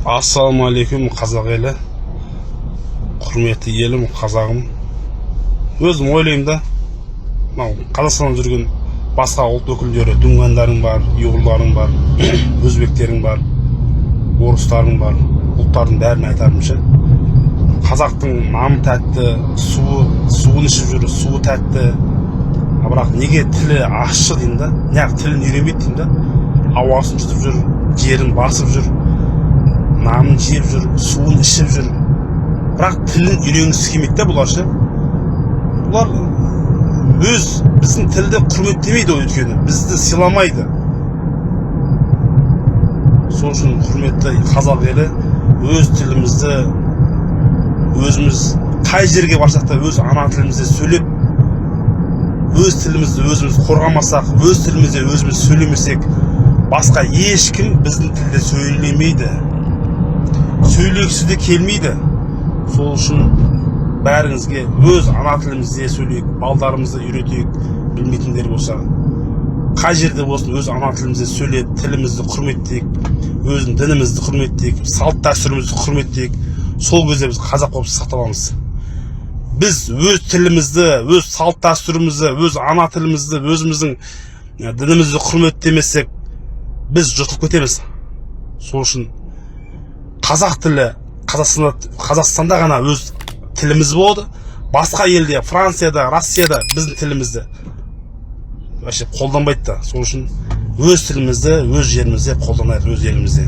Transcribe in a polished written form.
Ассалаумағалейкум қазақ елі, құрметті елім, қазағым. Өзім ойлаймын да, Қазақстанда жүрген басқа ұлт өкілдері, дүңғандарың бар, ұйғырларың бар, өзбектерің бар, орыстарың бар, ұлттардың бәрін айтарымша, қазақтың намы тәтті, суын ішіп жүр, суы тәтті. Бірақ неге тілі ащы деймін да, неғып тілін үйренбейді деймін да, ауасын жұтып жүр, жерін басып жүр, намын жеп жүр, суын ішіп жүр. Бірақ тілін үйренгісі келмейді да бұлар ше. Бұлар біздің тілді құрметтемейді, өйткені бізді сыйламайды. Сол үшін құрметті қазақ елі, өз тілімізді өзіміз қай жерге барсақ та өз ана тілімізде сөйлеп, өз тілімізді өзіміз қорғамасақ, өз тілімізде өзіміз сөйлемесек, басқа ешкім біздің тілде сөйлемейді, сөйлегісі де келмейді. Сол үшін бәріңізге өз ана тілімізде сөйлейік, балдарымызды үйретейік, білмейтіндер болса. Қай жерде болсын өз ана тілімізде сөйлеп, тілімізді құрметтейік, өзін дінімізді құрметтейік, салт дәстүрімізді құрметтейік. Сол кезде біз қазақ болып сақталамыз. Біз өз тілімізді, өз салт дәстүрімізді, өз ана тілімізді, өзіміздің дінімізді құрметтемесек, біз жұтылып кетеміз. Сол үшін қазақ тілі Қазақстанда ғана өз тіліміз болады. Басқа елде, Францияда, Россияда біздің тілімізді вообще қолданбайды да. Сол үшін өз тілімізді, өз жерімізде қолданайық, өз елімізде.